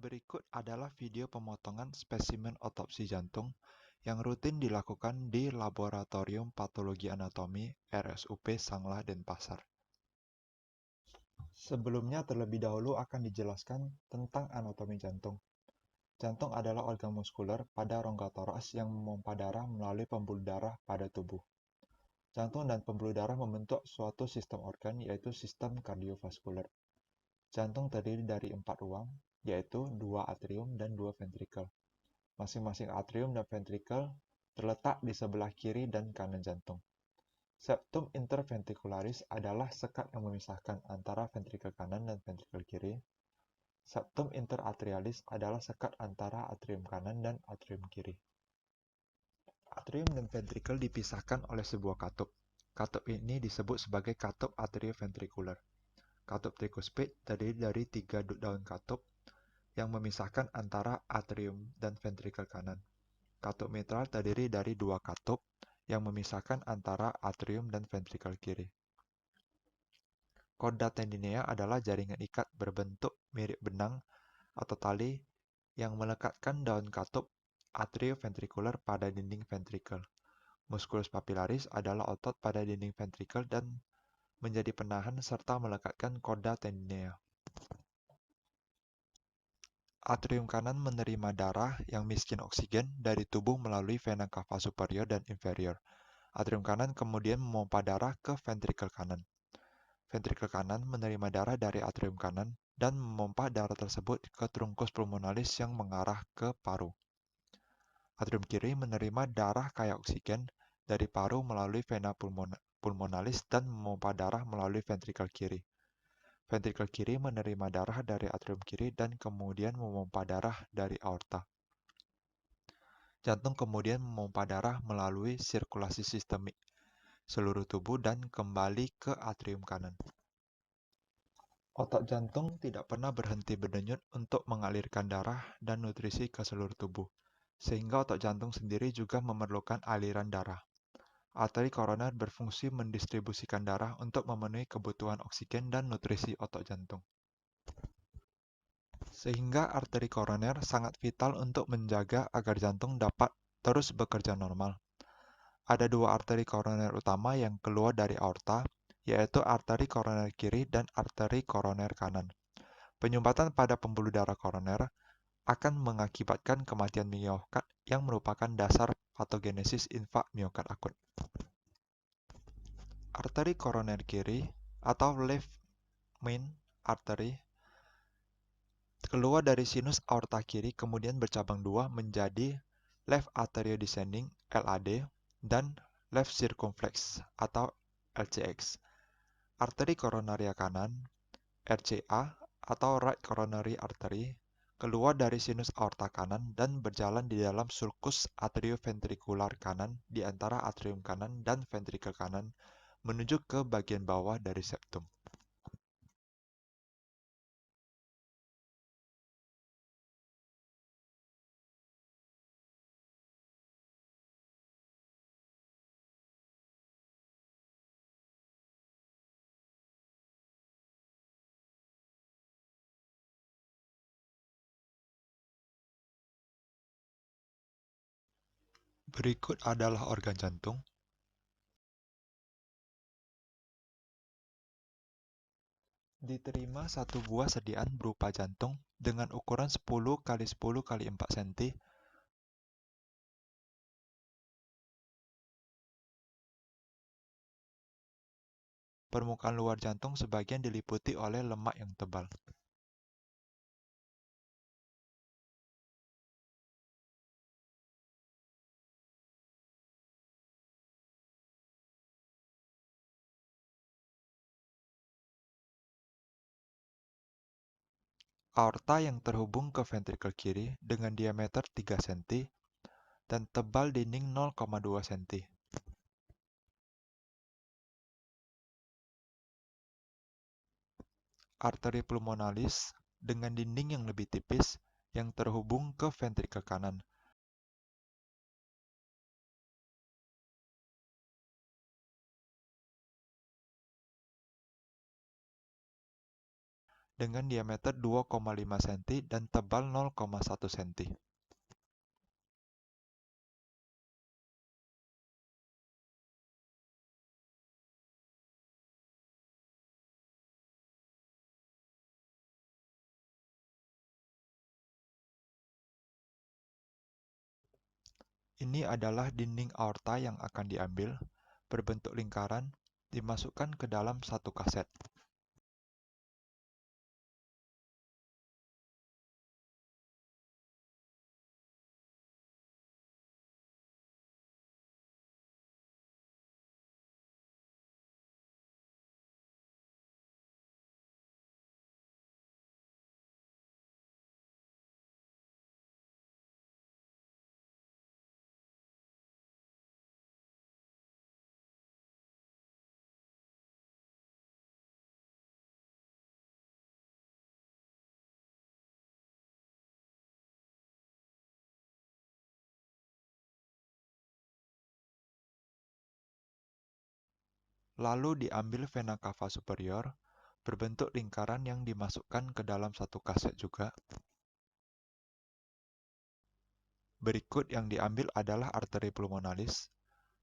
Berikut adalah video pemotongan spesimen otopsi jantung yang rutin dilakukan di Laboratorium Patologi Anatomi RSUP Sanglah Denpasar. Sebelumnya terlebih dahulu akan dijelaskan tentang anatomi jantung. Jantung adalah organ muskuler pada rongga toraks yang memompa darah melalui pembuluh darah pada tubuh. Jantung dan pembuluh darah membentuk suatu sistem organ, yaitu sistem kardiovaskuler. Jantung terdiri dari 4 ruang, yaitu 2 atrium dan 2 ventrikel. Masing-masing atrium dan ventrikel terletak di sebelah kiri dan kanan jantung. Septum interventricularis adalah sekat yang memisahkan antara ventrikel kanan dan ventrikel kiri. Septum interatrialis adalah sekat antara atrium kanan dan atrium kiri. Atrium dan ventrikel dipisahkan oleh sebuah katup. Katup ini disebut sebagai katup atrioventrikuler. Katup trikuspid terdiri dari 3 daun katup yang memisahkan antara atrium dan ventrikel kanan. Katup mitral terdiri dari 2 katup yang memisahkan antara atrium dan ventrikel kiri. Chorda tendinea adalah jaringan ikat berbentuk mirip benang atau tali yang melekatkan daun katup atrioventrikuler pada dinding ventrikel. Musculus papillaris adalah otot pada dinding ventrikel dan menjadi penahan serta melekatkan chorda tendinea. Atrium kanan menerima darah yang miskin oksigen dari tubuh melalui vena cava superior dan inferior. Atrium kanan kemudian memompa darah ke ventrikel kanan. Ventrikel kanan menerima darah dari atrium kanan dan memompa darah tersebut ke trunkus pulmonalis yang mengarah ke paru. Atrium kiri menerima darah kaya oksigen dari paru melalui vena pulmonalis dan memompa darah melalui ventrikel kiri. Ventrikel kiri menerima darah dari atrium kiri dan kemudian memompa darah dari aorta. Jantung kemudian memompa darah melalui sirkulasi sistemik seluruh tubuh dan kembali ke atrium kanan. Otot jantung tidak pernah berhenti berdenyut untuk mengalirkan darah dan nutrisi ke seluruh tubuh, sehingga otot jantung sendiri juga memerlukan aliran darah. Arteri koroner berfungsi mendistribusikan darah untuk memenuhi kebutuhan oksigen dan nutrisi otot jantung. Sehingga arteri koroner sangat vital untuk menjaga agar jantung dapat terus bekerja normal. Ada 2 arteri koroner utama yang keluar dari aorta, yaitu arteri koroner kiri dan arteri koroner kanan. Penyumbatan pada pembuluh darah koroner akan mengakibatkan kematian miokard yang merupakan dasar patogenesis infak miokard akut. Arteri koroner kiri atau left main artery keluar dari sinus aorta kiri kemudian bercabang 2 menjadi left arteriodescending LAD dan left circumflex atau LCX. Arteri koronaria kanan RCA atau right coronary artery keluar dari sinus aorta kanan dan berjalan di dalam sulcus atrioventrikular kanan di antara atrium kanan dan ventrikel kanan menuju ke bagian bawah dari septum. Berikut adalah organ jantung. Diterima satu buah sediaan berupa jantung dengan ukuran 10 x 10 x 4 cm. Permukaan luar jantung sebagian diliputi oleh lemak yang tebal. Aorta yang terhubung ke ventrikel kiri dengan diameter 3 cm dan tebal dinding 0,2 cm. Arteri pulmonalis dengan dinding yang lebih tipis yang terhubung ke ventrikel kanan. dengan diameter 2,5 cm dan tebal 0,1 cm. Ini adalah dinding aorta yang akan diambil, berbentuk lingkaran, dimasukkan ke dalam satu kaset. Lalu diambil vena cava superior, berbentuk lingkaran yang dimasukkan ke dalam satu kaset juga. Berikut yang diambil adalah arteri pulmonalis.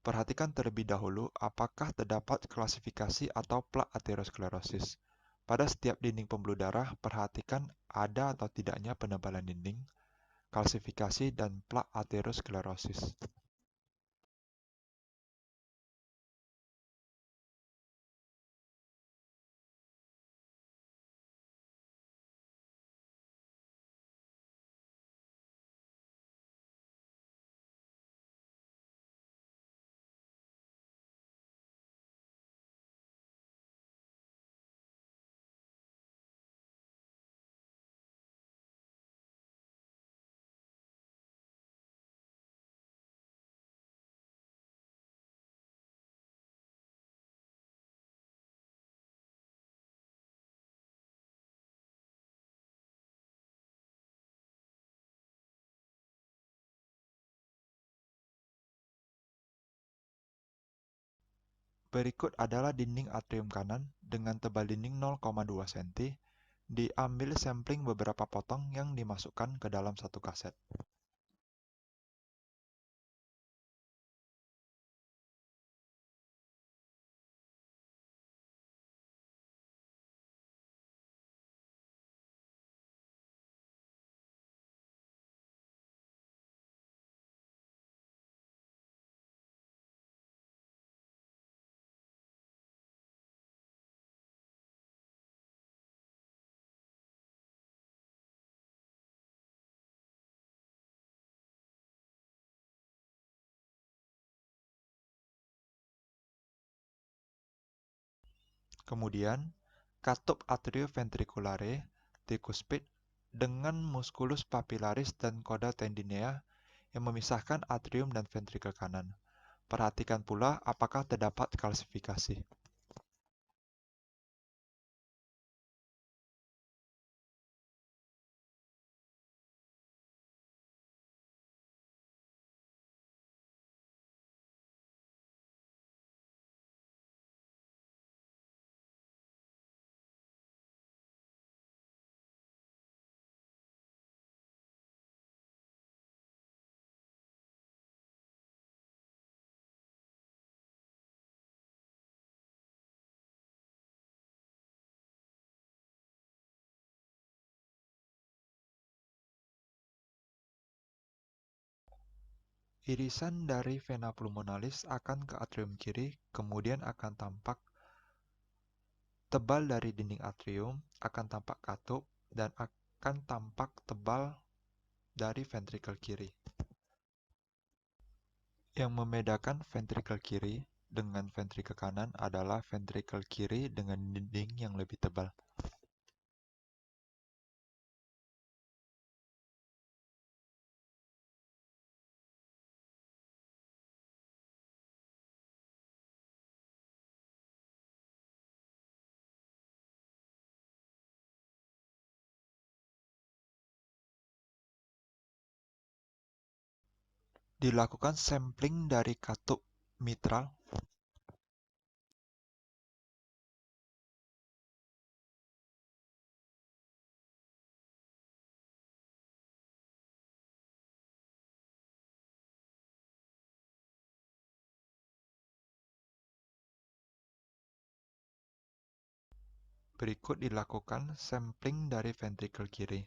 Perhatikan terlebih dahulu apakah terdapat klasifikasi atau plak aterosklerosis. Pada setiap dinding pembuluh darah, perhatikan ada atau tidaknya penebalan dinding, kalsifikasi, dan plak aterosklerosis. Berikut adalah dinding atrium kanan dengan tebal dinding 0,2 cm. Diambil sampling beberapa potong yang dimasukkan ke dalam satu kaset. Kemudian, katup atrioventriculare trikuspid dengan musculus papillaris dan coda tendinea yang memisahkan atrium dan ventrikel kanan. Perhatikan pula apakah terdapat kalsifikasi. Irisan dari vena pulmonalis akan ke atrium kiri, kemudian akan tampak tebal dari dinding atrium, akan tampak katup, dan akan tampak tebal dari ventrikel kiri. Yang membedakan ventrikel kiri dengan ventrikel kanan adalah ventrikel kiri dengan dinding yang lebih tebal. Dilakukan sampling dari katup mitral Berikut dilakukan sampling dari ventrikel kiri.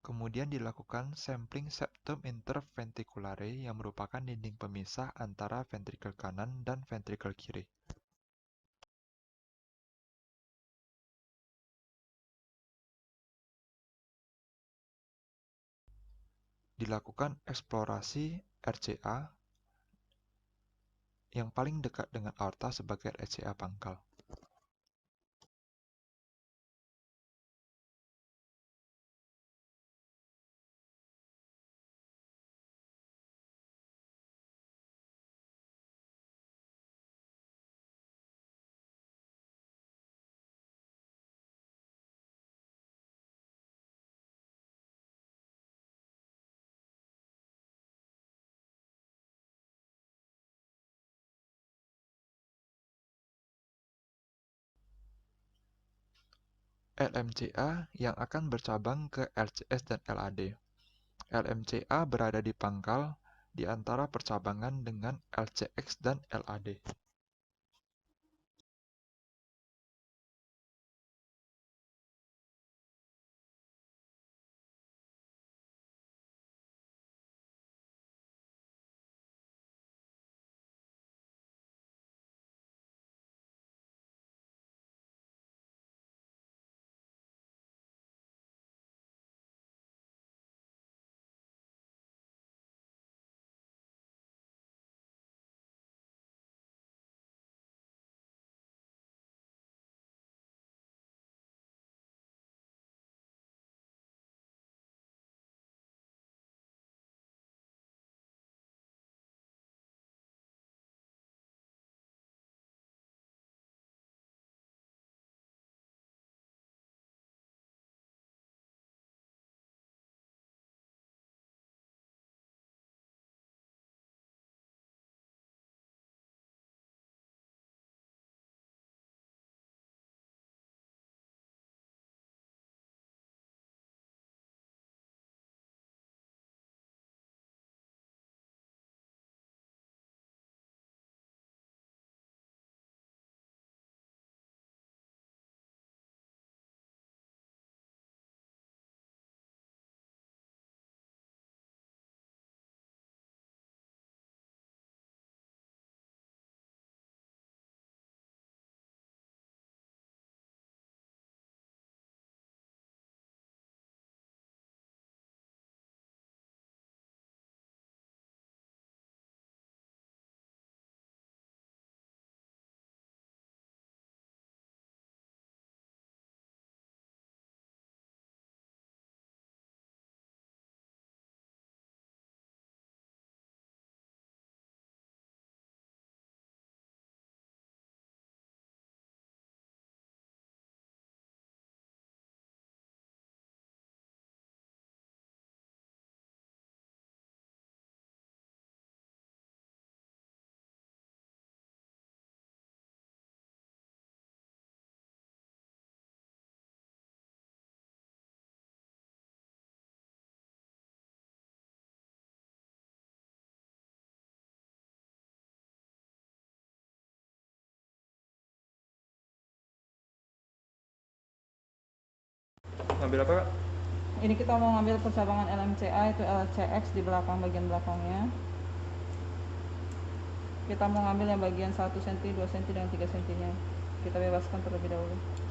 Kemudian dilakukan sampling septum interventriculare yang merupakan dinding pemisah antara ventrikel kanan dan ventrikel kiri. Dilakukan eksplorasi RCA yang paling dekat dengan aorta sebagai RCA pangkal. LMCA yang akan bercabang ke LCS dan LAD. LMCA berada di pangkal di antara percabangan dengan LCX dan LAD. Ngambil apa, Kak? Ini kita mau ngambil percabangan LMCA, itu LCX di belakang, bagian belakangnya. Kita mau ngambil yang bagian 1 cm, 2 cm, dan 3 cm nya. Kita bebaskan terlebih dahulu.